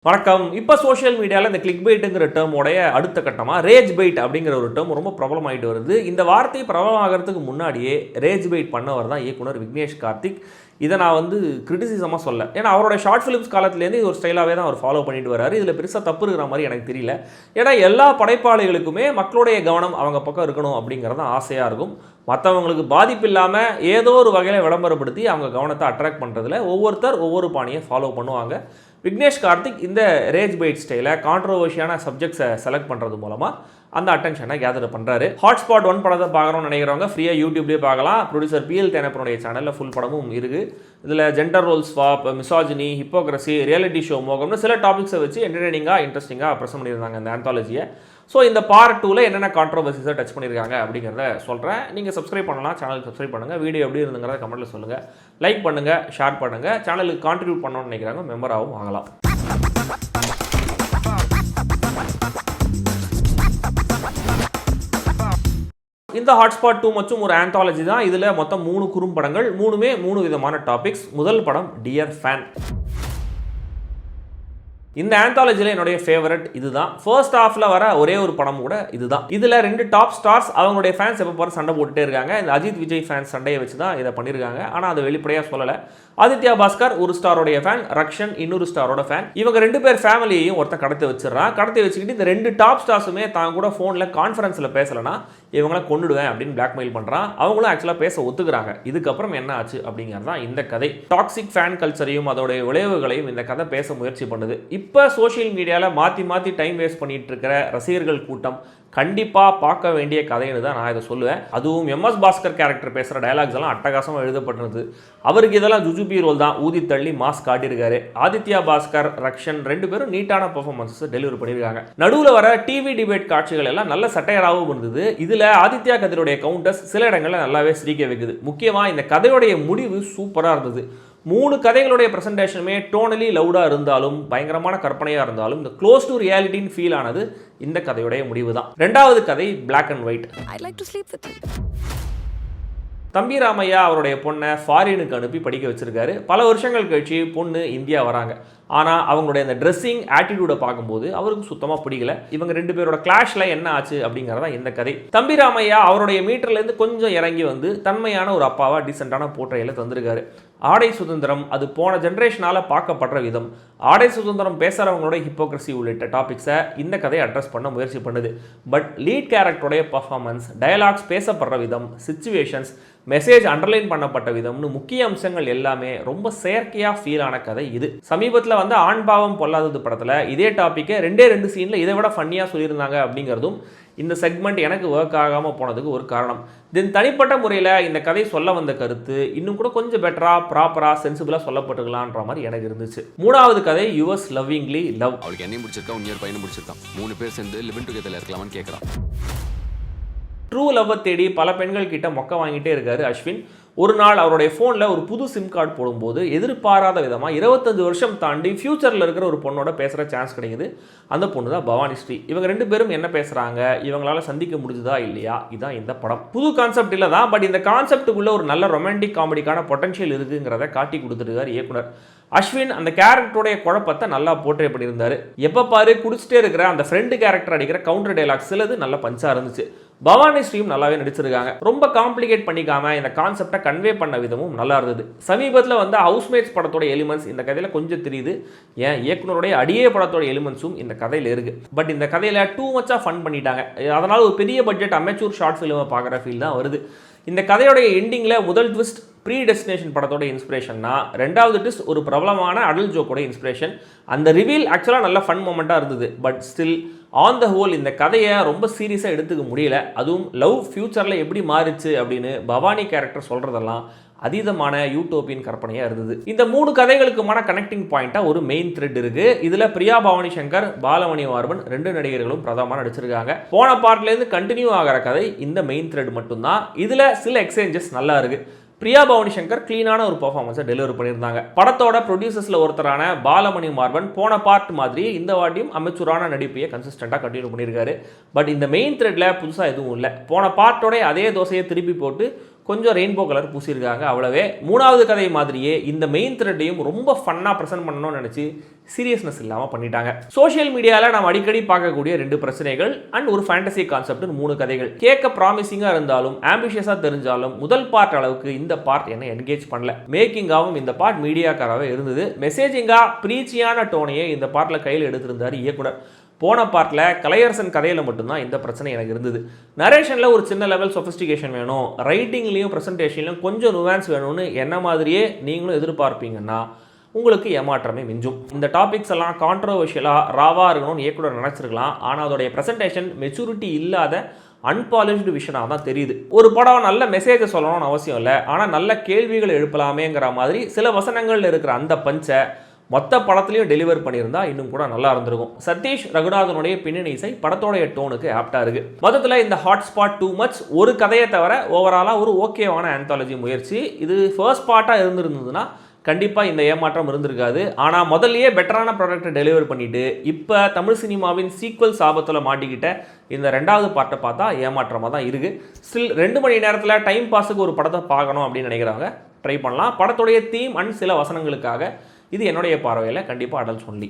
வணக்கம். இப்போ சோஷியல் மீடியாவில் இந்த கிளிக் பைட்டுங்கிற டேர்மோடைய அடுத்த கட்டமாக ரேஜ் பைட் அப்படிங்கிற ஒரு டேர்ம் ரொம்ப பிரபலமாயிட்டு வருது. இந்த வார்த்தை பிரபலமாகிறதுக்கு முன்னாடியே ரேஜ் பைட் பண்ணவர் தான் இயக்குனர் விக்னேஷ் கார்த்திக். இதை நான் கிரிட்டிசிசமாக சொல்ல, ஏன்னா அவரோட ஷார்ட் ஃபிலிம்ஸ் காலத்துலேருந்து இது ஒரு ஸ்டைலாகவே தான் அவர் ஃபாலோ பண்ணிட்டு வராரு. இதில் பெருசாக தப்பு இருக்கிற மாதிரி எனக்கு தெரியல. ஏன்னா எல்லா படைப்பாளிகளுக்குமே மக்களுடைய கவனம் அவங்க பக்கம் இருக்கணும் அப்படிங்கிறது தான் ஆசையாக இருக்கும். மற்றவங்களுக்கு பாதிப்பு இல்லாமல் ஏதோ ஒரு வகையில் விளம்பரப்படுத்தி அவங்க கவனத்தை அட்ராக்ட் பண்ணுறதுல ஒவ்வொருத்தர் ஒவ்வொரு பாணியை ஃபாலோ பண்ணுவாங்க. விக்னேஷ் கார்த்திக் இந்த ரேஜ் பைட் ஸ்டைலை கான்ட்ரவர்ஷியான சப்ஜெக்ட்ஸை செலக்ட் பண்ணுறது மூலமாக அந்த அட்டென்ஷனை கேதர் பண்ணுறாரு. ஹாட்ஸ்பாட் 1 படத்தை பார்க்குறோன்னு நினைக்கிறவங்க ஃப்ரீயாக யூடியூப்லேயே பார்க்கலாம். ப்ரொடியூசர் PL தேனப்பனுடைய சேனலில் ஃபுல் படமும் இருக்குது. இதில் gender role swap, misogyny, hypocrisy, reality show மோகம்னு சில டாபிக்ஸை வச்சு என்டர்டெய்னிங்காக இன்ட்ரெஸ்டிங்காக ப்ரெசென்ட் பண்ணியிருந்தாங்க இந்த ஆந்தாலஜியை. ஸோ இந்த பார்ட் 2ல் என்னென்ன கான்ட்ரவர்சிஸை டச் பண்ணியிருக்காங்க அப்படிங்கிறத சொல்கிறேன். நீங்கள் சப்ஸ்கிரைப் பண்ணலாம், சேனலுக்கு சப்ஸ்கிரைப் பண்ணுங்கள். வீடியோ எப்படி இருந்துங்கிறத கமெண்ட்டில் சொல்லுங்கள். லைக் பண்ணுங்கள், ஷேர் பண்ணுங்கள். சேனலுக்கு கான்ட்ரிபியூட் பண்ணணும்னு நினைக்கிறாங்க, மெம்பராகவும் ஆகலாம். இந்த ஹாட்ஸ்பாட் 2 மற்றும் ஒரு ஆந்தாலஜி தான். இதில் மொத்தம் 3 குறும்படங்கள், 3மே 3 விதமான டாபிக்ஸ். முதல் படம் டியர் ஃபேன். இந்த ஆந்தாலஜியில் என்னுடைய ஃபேவரட் இதுதான். ஃபர்ஸ்ட் ஹாஃபில் வர ஒரே ஒரு படம் கூட இதுதான். இதில் 2 டாப் ஸ்டார்ஸ் அவங்களுடைய ஃபேன்ஸ் எப்போ பாரு சண்டை போட்டுட்டே இருக்காங்க. இந்த அஜித் விஜய் ஃபேன்ஸ் சண்டையை வச்சு தான் இதை பண்ணியிருக்காங்க. ஆனால் அதை வெளிப்படையாக சொல்லலை. ஆதித்யா பாஸ்கர் ஒரு ஸ்டாரோடைய ஃபேன், ரக்ஷன் இன்னொரு ஸ்டாரோட ஃபேன். இவங்க 2 பேர் ஃபேமிலியையும் ஒருத்தன் கடத்தி வச்சிடறான். கடத்தி வச்சுக்கிட்டு இந்த 2 டாப் ஸ்டார்ஸுமே தான் கூட ஃபோனில் கான்ஃபரன்ஸில் பேசலைன்னா இவங்கள கொண்டுடுவேன் அப்படின்னு பிளாக்மெயில் பண்ணுறான். அவங்களும் ஆக்சுவலாக பேச ஒத்துக்கிறாங்க. இதுக்கப்புறம் என்ன ஆச்சு அப்படிங்கிறது தான் இந்த கதை. டாக்ஸிக் ஃபேன் கல்ச்சரையும் அதோடைய விளைவுகளையும் இந்த கதை பேச முயற்சி பண்ணுது. இப்போ சோஷியல் மீடியாவில் மாற்றி டைம் வேஸ்ட் பண்ணிட்டு இருக்கிற ரசிகர்கள் கூட்டம் கண்டிப்பாக பார்க்க வேண்டிய கதைன்னு தான் நான் இதை சொல்லுவேன். அதுவும் MS பாஸ்கர் கேரக்டர் பேசுகிற டயலாக்ஸ் எல்லாம் அட்டகாசமாக எழுதப்பட்டிருந்தது. அவருக்கு இதெல்லாம் ஜுஜுபி ரோல் தான், ஊதி தள்ளி மாஸ் காட்டியிருக்காரு. ஆதித்யா பாஸ்கர், ரக்ஷன் 2 பேரும் நீட்டான பெர்ஃபார்மன்ஸஸ் டெலிவரி பண்ணியிருக்காங்க. நடுவில் வர டிவி டிபேட் காட்சிகள் எல்லாம் நல்ல சட்டையராகவும் இருந்தது. இதில் ஆதித்யா கதிரோடைய கவுண்டர்ஸ் சில இடங்களில் நல்லாவே சிரிக்க வைக்குது. முக்கியமாக இந்த கதையோடைய முடிவு சூப்பராக இருந்தது. 3 கதைகளுடைய ப்ரெசன்டேஷனுமே டோனலி லவுடாக இருந்தாலும் பயங்கரமான கற்பனையாக இருந்தாலும் இந்த க்ளோஸ் டு ரியாலிட்டின்னு ஃபீல் ஆனது இந்த கதையுடைய முடிவு தான். 2வது கதை பிளாக் அண்ட் ஒயிட். தம்பி ராமையா அவருடைய பொண்ணை ஃபாரினுக்கு அனுப்பி படிக்க வச்சிருக்காரு. பல வருஷங்கள் கழிச்சு பொண்ணு இந்தியா வராங்க. ஆனால் அவங்களுடைய அந்த ட்ரெஸ்ஸிங் ஆட்டிடியூடை பார்க்கும்போது அவருக்கு சுத்தமாக பிடிக்கல. இவங்க 2 பேரோட கிளாஷில் என்ன ஆச்சு அப்படிங்கிறதா இந்த கதை. தம்பி ராமையா அவருடைய மீட்டர்லேருந்து கொஞ்சம் இறங்கி தன்மையான ஒரு அப்பாவா டீசெண்டான போர்ட்ரையில் தந்திருக்காரு. ஆடை சுதந்திரம், அது போன ஜென்ரேஷனால் பார்க்கப்படுற விதம், ஆடை சுதந்திரம் பேசுகிறவங்களோட ஹிப்போக்ரஸி உள்ளிட்ட டாபிக்ஸை இந்த கதையை அட்ரஸ் பண்ண முயற்சி பண்ணுது. பட் லீட் கேரக்டருடைய பர்ஃபார்மன்ஸ், டயலாக்ஸ் பேசப்படுற விதம், சிச்சுவேஷன்ஸ், மெசேஜ் அண்டர்லைன் பண்ணப்பட்ட விதம்னு முக்கிய அம்சங்கள் எல்லாமே ரொம்ப செயற்கையாக ஃபீல் ஆன கதை இது. சமீபத்தில் ஆண் பாவம் பொல்லாதது படத்தில் இதே டாப்பிக்கை 2 சீனில் இதை விட ஃபன்னியாக சொல்லியிருந்தாங்க அப்படிங்கிறதும் இந்த செக்மெண்ட் எனக்கு ஒர்க் ஆகாமல் போனதுக்கு ஒரு காரணம். தென் தனிப்பட்ட முறையில் இந்த கதை சொல்ல வந்த கருத்து இன்னும் கூட கொஞ்சம் பெட்டராக, ப்ராப்பராக, சென்சிபிளாக சொல்லப்பட்டுக்கலான்ற மாதிரி எனக்கு இருந்துச்சு. 3வது கதை யுவர்ஸ் லவ்விங்லி லவ். அவளுக்கு என்னையும் பிடிச்சிருக்கா, உன்னியர் பையனும் பிடிச்சிருக்கான். 3 பேர் சேர்ந்து லிவிங் டுகெதர்ல இருக்கலாமான்னு கேட்குறான். ட்ரூ லவ்வை தேடி பல பெண்கள் கிட்ட மொக்க வாங்கிட்டே இருக்காரு அஸ்வின். ஒரு நாள் அவருடைய ஃபோனில் ஒரு புது சிம் கார்டு போடும்போது எதிர்பாராத விதமாக 25 வருஷம் தாண்டி ஃபியூச்சரில் இருக்கிற ஒரு பொண்ணோட பேசுகிற சான்ஸ் கிடைக்குது. அந்த பொண்ணு தான் பவானி ஸ்ரீ. இவங்க 2 பேரும் என்ன பேசுகிறாங்க, இவங்களால சந்திக்க முடிஞ்சுதா இல்லையா, இதுதான் இந்த படம். புது கான்செப்ட் இல்லை தான், பட் இந்த கான்செப்டுக்குள்ளே ஒரு நல்ல ரொமான்டிக் காமெடிக்கான பொட்டன்ஷியல் இருக்குங்கிறத காட்டி கொடுத்துருக்காரு இயக்குனர். அஸ்வின் அந்த கேரக்டருடைய குழப்பத்தை நல்லா போர்ட்ரே பண்ணியிருந்தாரு. எப்போ பாரு குடிச்சிட்டே இருக்கிற அந்த ஃப்ரெண்டு கேரக்டர் அடிக்கிற கவுண்டர் டைலாக் சிலது நல்ல பஞ்சாக இருந்துச்சு. பவானி ஸ்ரீயும் நல்லாவே நடிச்சிருக்காங்க. ரொம்ப காம்ப்ளிகேட் பண்ணிக்காம இந்த கான்செப்டை கன்வே பண்ண விதமும் நல்லா இருந்தது. சமீபத்தில் ஹவுஸ்மேட்ஸ் படத்தோட எலிமெண்ட்ஸ் இந்த கதையில் கொஞ்சம் தெரியுது. ஏன் இயக்குனருடைய அடியே படத்தோட எலிமெண்ட்ஸும் இந்த கதையில் இருக்கு. பட் இந்த கதையில் டூ மச்சாக ஃபன் பண்ணிட்டாங்க. அதனால் ஒரு பெரிய பட்ஜெட் அமெச்சூர் ஷார்ட் ஃபிலிமை பார்க்குற ஃபீல் தான் வருது. இந்த கதையோடைய எண்டிங்கில் முதல் ட்விஸ்ட் ப்ரீ டெஸ்டினேஷன் படத்தோட இன்ஸ்பிரேஷன்னா, 2வது ட்விஸ்ட் ஒரு பிரபலமான அடல்ட் ஜோக்கோட இன்ஸ்பிரேஷன். அந்த ரிவீல் ஆக்சுவலாக நல்ல ஃபன் மொமெண்ட்டாக இருந்தது. But still on the whole இந்த கதையை ரொம்ப சீரியஸாக எடுத்துக்க முடியல. அதுவும் லவ் ஃபியூச்சரில் எப்படி மாறிச்சு அப்படின்னு பவானி கேரக்டர் சொல்கிறதெல்லாம் அதீதமான யூட்டோப்பியன் கற்பனையாக இருந்தது. இந்த 3 கதைகளுக்குமான கனெக்டிங் பாயிண்ட்டாக ஒரு மெயின் த்ரெட் இருக்குது. இதில் பிரியா பவானி சங்கர், பாலமணி மார்பன் 2 நடிகர்களும் பிரதமாக நடிச்சிருக்காங்க. போன பார்ட்லேருந்து கண்டினியூ ஆகிற கதை இந்த மெயின் த்ரெட் மட்டும்தான். இதில் சில எக்ஸ்சேஞ்சஸ் நல்லா இருக்குது. பிரியா பவானி சங்கர் கிளீனான ஒரு பர்ஃபார்மன்ஸை டெலிவரி பண்ணியிருந்தாங்க. படத்தோட ப்ரொடியூசர்ஸில் ஒருத்தரான பாலமணி மார்பன் போன பார்ட் மாதிரி இந்த வாட்டியும் அமெச்சூரான நடிப்பையை கன்சிஸ்டண்டாக கண்டினியூ பண்ணியிருக்காரு. பட் இந்த மெயின் த்ரெட்டில் புதுசாக எதுவும் இல்லை. போன பார்ட்டோட அதே தோசையை திருப்பி போட்டு கொஞ்சம் ரெயின்போ கலர் பூசியிருக்காங்க அவ்வளவே. மூணாவது கதை மாதிரியே இந்த மெயின் த்ரெட்டையும் ரொம்ப ஃபன்னாக ப்ரெசென்ட் பண்ணணும்னு நினச்சி சீரியஸ்னஸ் இல்லாமல் பண்ணிட்டாங்க. சோஷியல் மீடியாவில் நாம் அடிக்கடி பார்க்கக்கூடிய 2 பிரச்சனைகள் அண்ட் ஒரு ஃபேண்டசி கான்செப்ட்னு 3 கதைகள். கேட்க ப்ராமிசிங்காக இருந்தாலும் ஆம்பிஷியஸாக தெரிஞ்சாலும் முதல் பார்ட் அளவுக்கு இந்த பார்ட் என்ன என்கேஜ் பண்ணல. மேக்கிங்காகவும் இந்த பார்ட் மீடியாக்காராகவே இருந்தது. மெசேஜிங்காக ப்ரீச்சியான டோனையே இந்த பார்ட்டில் கையில் எடுத்திருந்தார் இயக்குனர். போன பார்ட்டில் கலையரசன் கதையில் மட்டும்தான் இந்த பிரச்சனை எனக்கு இருந்தது. நரேஷனில் ஒரு சின்ன லெவல் சொஃபிஸ்டிகேஷன் வேணும், ரைட்டிங்லேயும் ப்ரெசன்டேஷன்லையும் கொஞ்சம் நுவான்ஸ் வேணும்னு என்ன மாதிரியே நீங்களும் எதிர்பார்ப்பீங்கன்னா உங்களுக்கு ஏமாற்றமே மிஞ்சும். இந்த டாபிக்ஸ் எல்லாம் கான்ட்ரோவர்ஷியலாக ராவாக இருக்கணும்னு இயக்குனர் நினச்சிருக்கலாம். ஆனால் அதோடைய ப்ரெசன்டேஷன் மெச்சூரிட்டி இல்லாத அன்பாலிஷ்டு விஷனாக தான் தெரியுது. ஒரு படம் நல்ல மெசேஜை சொல்லணும்னு அவசியம் இல்லை, ஆனால் நல்ல கேள்விகளை எழுப்பலாமேங்கிற மாதிரி சில வசனங்களில் இருக்கிற அந்த பஞ்சை மொத்த படத்துலையும் டெலிவர் பண்ணியிருந்தா இன்னும் கூட நல்லா இருந்திருக்கும். சதீஷ் ரகுநாதனுடைய பின்னணி இசை படத்தோடைய டோனுக்கு ஆப்டாக இருக்குது. மொத்தத்தில் இந்த ஹாட்ஸ்பாட் டூ மச் ஒரு கதையை தவிர ஓவராலாக ஒரு ஓகேவான ஆந்தாலஜி முயற்சி. இது ஃபர்ஸ்ட் பார்ட்டாக இருந்திருந்ததுன்னா கண்டிப்பாக இந்த ஏமாற்றம் இருந்திருக்காது. ஆனால் முதல்லையே பெட்டரான ப்ராடக்ட்டை டெலிவர் பண்ணிவிட்டு இப்போ தமிழ் சினிமாவின் சீக்வல் சாபத்தில் மாட்டிக்கிட்ட இந்த 2வது பார்ட்டை பார்த்தா ஏமாற்றமாக தான் இருக்குது. ஸ்டில் 2 மணி நேரத்தில் டைம் பாஸுக்கு ஒரு படத்தை பார்க்கணும் அப்படின்னு நினைக்கிறவங்க ட்ரை பண்ணலாம். படத்துடைய தீம் அண்ட் சில வசனங்களுக்காக இது என்னுடைய பார்வையில் கண்டிப்பாக அடல்ட்ஸ் ஒன்லி.